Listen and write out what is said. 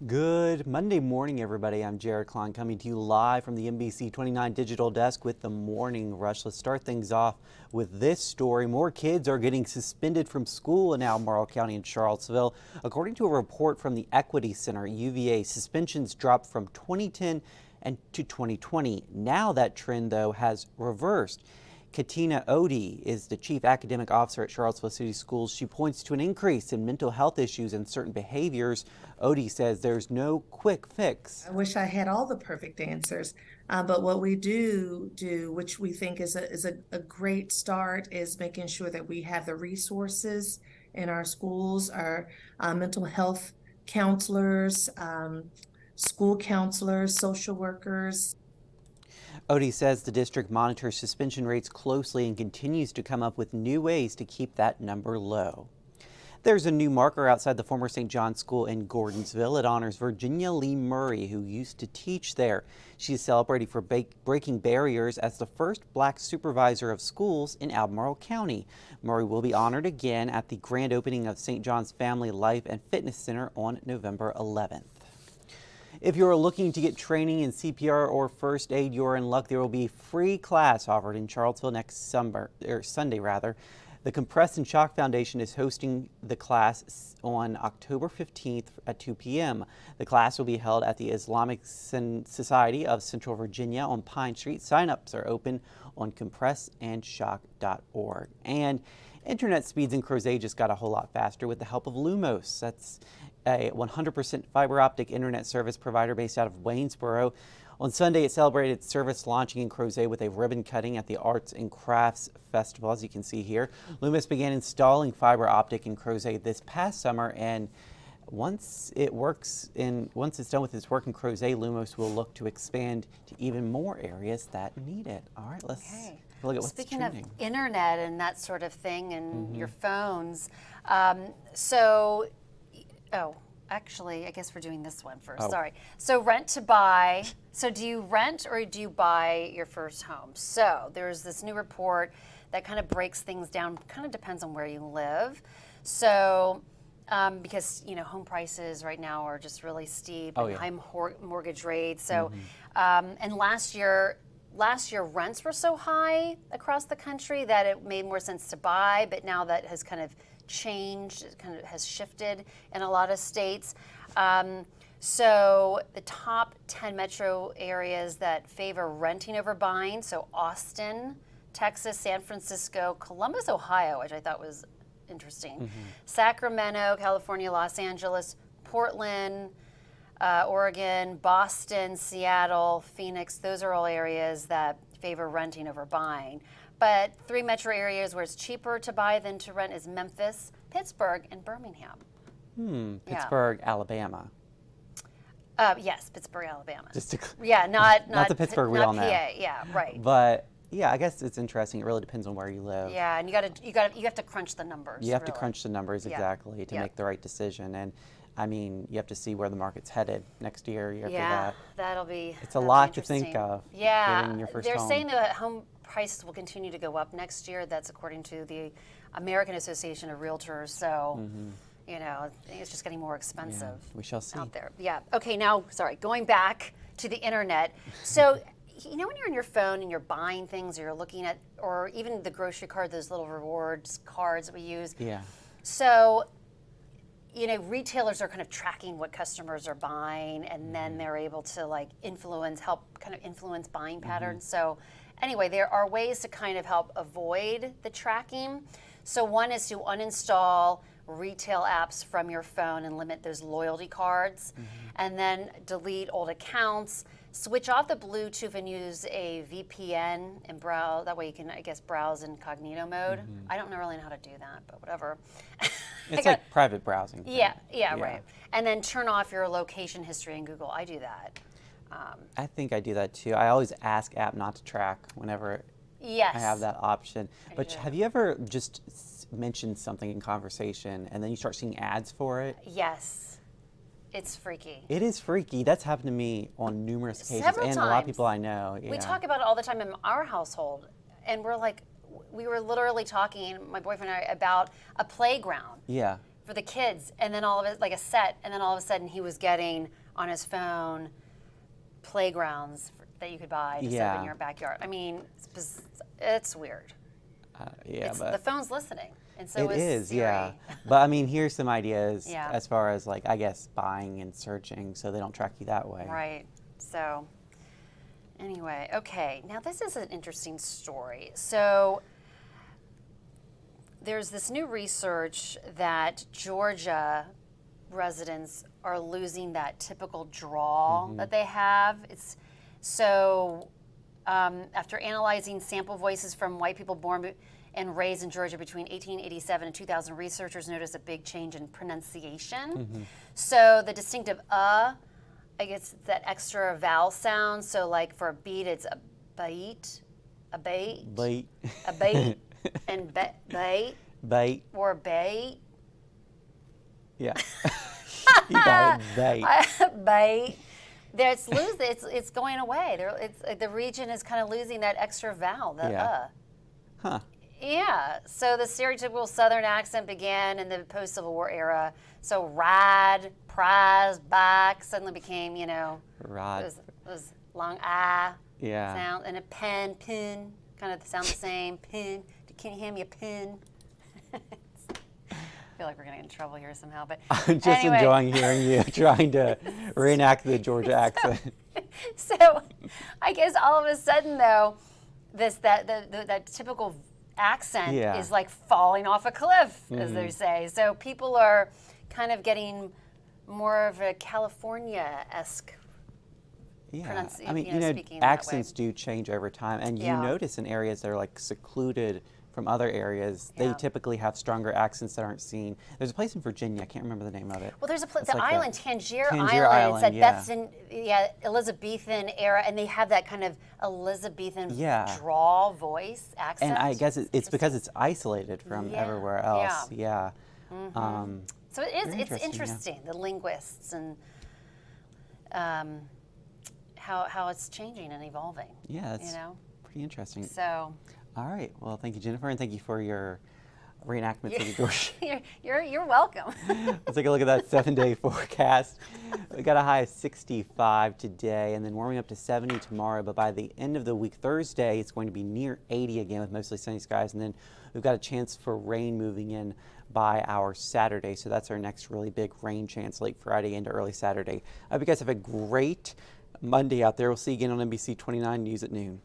Good Monday morning, everybody. I'm Jared Klein coming to you live from the NBC29 Digital Desk with the Morning Rush. Let's start things off with this story. More kids are getting suspended from school in Albemarle County and Charlottesville. According to a report from the Equity Center, UVA, suspensions dropped from 2010 and to 2020. Now that trend, though, has reversed. Katina Odie is the Chief Academic Officer at Charlottesville City Schools. She points to an increase in mental health issues and certain behaviors. Odie says there's no quick fix. I wish I had all the perfect answers, but what we do, which we think is a great start, is making sure that we have the resources in our schools, our mental health counselors, school counselors, social workers. Odie says the district monitors suspension rates closely and continues to come up with new ways to keep that number low. There's a new marker outside the former St. John's School in Gordonsville. It honors Virginia Lee Murray, who used to teach there. She's celebrating for breaking barriers as the first black supervisor of schools in Albemarle County. Murray will be honored again at the grand opening of St. John's Family Life and Fitness Center on November 11th. If you're looking to get training in CPR or first aid, you're in luck. There will be a free class offered in Charlottesville next Sunday. The Compress and Shock Foundation is hosting the class on October 15th at 2 p.m. The class will be held at the Islamic Society of Central Virginia on Pine Street. Sign-ups are open on compressandshock.org. And internet speeds in Crozet just got a whole lot faster with the help of Lumos. That's a 100% fiber optic internet service provider based out of Waynesboro. On Sunday, it celebrated its service launching in Crozet with a ribbon cutting at the Arts and Crafts Festival, as you can see here. Lumos began installing fiber optic in Crozet this past summer, and once it's done with its work in Crozet, Lumos will look to expand to even more areas that need it. All right, let's look at what's Speaking trending. of internet and that sort of thing and your phones, actually, I guess we're doing this one first. Sorry. So rent to buy. So do you rent or do you buy your first home? So there's this new report that kind of breaks things down, kind of depends on where you live. So because, home prices right now are just really steep and high mortgage rates. So, and last year rents were so high across the country that it made more sense to buy, but now that has kind of changed, it kind of has shifted in a lot of states. So the top 10 metro areas that favor renting over buying, so Austin, Texas, San Francisco, Columbus, Ohio, which I thought was interesting, Sacramento, California, Los Angeles, Portland, Oregon, Boston, Seattle, Phoenix, those are all areas that favor renting over buying. But 3 metro areas where it's cheaper to buy than to rent is Memphis, Pittsburgh, and Birmingham. Pittsburgh, Alabama. Yes, Pittsburgh, Alabama. Just to not the Pittsburgh we not all know. PA. Yeah, right. But yeah, I guess it's interesting. It really depends on where you live. Yeah, and you have to crunch the numbers. You have to crunch the numbers exactly to Yeah. make the right decision. And I mean, you have to see where the market's headed next year after that. That'll be. It's a lot to think of. Yeah, getting your first they're home. saying that home prices will continue to go up next year. That's according to the American Association of Realtors. So, I think it's just getting more expensive. Yeah, we shall see. Out there. Yeah. Okay. Now, going back to the internet. So, when you're on your phone and you're buying things, or you're looking at, or even the grocery card, those little rewards cards that we use. Yeah. So, retailers are kind of tracking what customers are buying, and then they're able to help influence buying patterns. So anyway, there are ways to kind of help avoid the tracking. So one is to uninstall retail apps from your phone and limit those loyalty cards, and then delete old accounts. Switch off the Bluetooth and use a VPN and browse. That way you can, I guess, browse in incognito mode. I don't really know how to do that, but whatever. It's like private browsing. Yeah, right. And then turn off your location history in Google. I do that. I think I do that too. I always ask app not to track whenever I have that option. But have you ever just mentioned something in conversation and then you start seeing ads for it? Yes. It's freaky. It is freaky. That's happened to me on numerous occasions, Several and times. a lot of people I know. Yeah. We talk about it all the time in our household, and we were literally talking, my boyfriend and I, about a playground. Yeah. for the kids, and then all of it, like a set, and then all of a sudden he was getting on his phone playgrounds that you could buy to set up in your backyard. I mean, it's weird. The phone's listening, and so it is, Siri. yeah. But I mean, here's some ideas Yeah. as far as like, I guess, buying and searching so they don't track you that way. Right. So anyway, okay. Now this is an interesting story. So there's this new research that Georgia residents are losing that typical drawl that they have. It's so after analyzing sample voices from white people born and raised in Georgia between 1887 and 2000, researchers noticed a big change in pronunciation. So the distinctive I guess that extra vowel sound. So like for a beat, it's a bait, a bait, Bait. a bait, and bait, Bait. or bait. Yeah. You got it. Bait. Bait. It's going away. The region is kind of losing that extra vowel, the Huh. Yeah. So the stereotypical Southern accent began in the post-Civil War era. So ride, prize, bike suddenly became, Rod. those long I Yeah. sound, and a pen, kind of sound the same. Pin. Can you hand me a pin? I feel like we're going to get in trouble here somehow, but I'm just anyway. enjoying hearing you trying to reenact the Georgia accent. So I guess all of a sudden, though, that typical accent is like falling off a cliff, as they say. So people are kind of getting more of a California-esque pronunciation. I mean, speaking that accents way. do change over time, and you Yeah. notice in areas that are like secluded from other areas, they Yeah. typically have stronger accents that aren't seen. There's a place in Virginia, I can't remember the name of it. Well, there's It's the like island, Tangier Tangier Island. It's Island, that's in Elizabethan era, and they have that kind of Elizabethan drawl voice accent. And I guess it's because it's isolated from everywhere else. Yeah. So it is. It's interesting, interesting, the linguists and how it's changing and evolving. Yeah, that's pretty interesting. So. All right. Well, thank you, Jennifer, and thank you for your reenactments of the Georgia. You're welcome. Let's take a look at that 7-day forecast. We got a high of 65 today, and then warming up to 70 tomorrow. But by the end of the week, Thursday, it's going to be near 80 again with mostly sunny skies. And then we've got a chance for rain moving in by our Saturday. So that's our next really big rain chance late Friday into early Saturday. I hope you guys have a great Monday out there. We'll see you again on NBC 29 News at noon.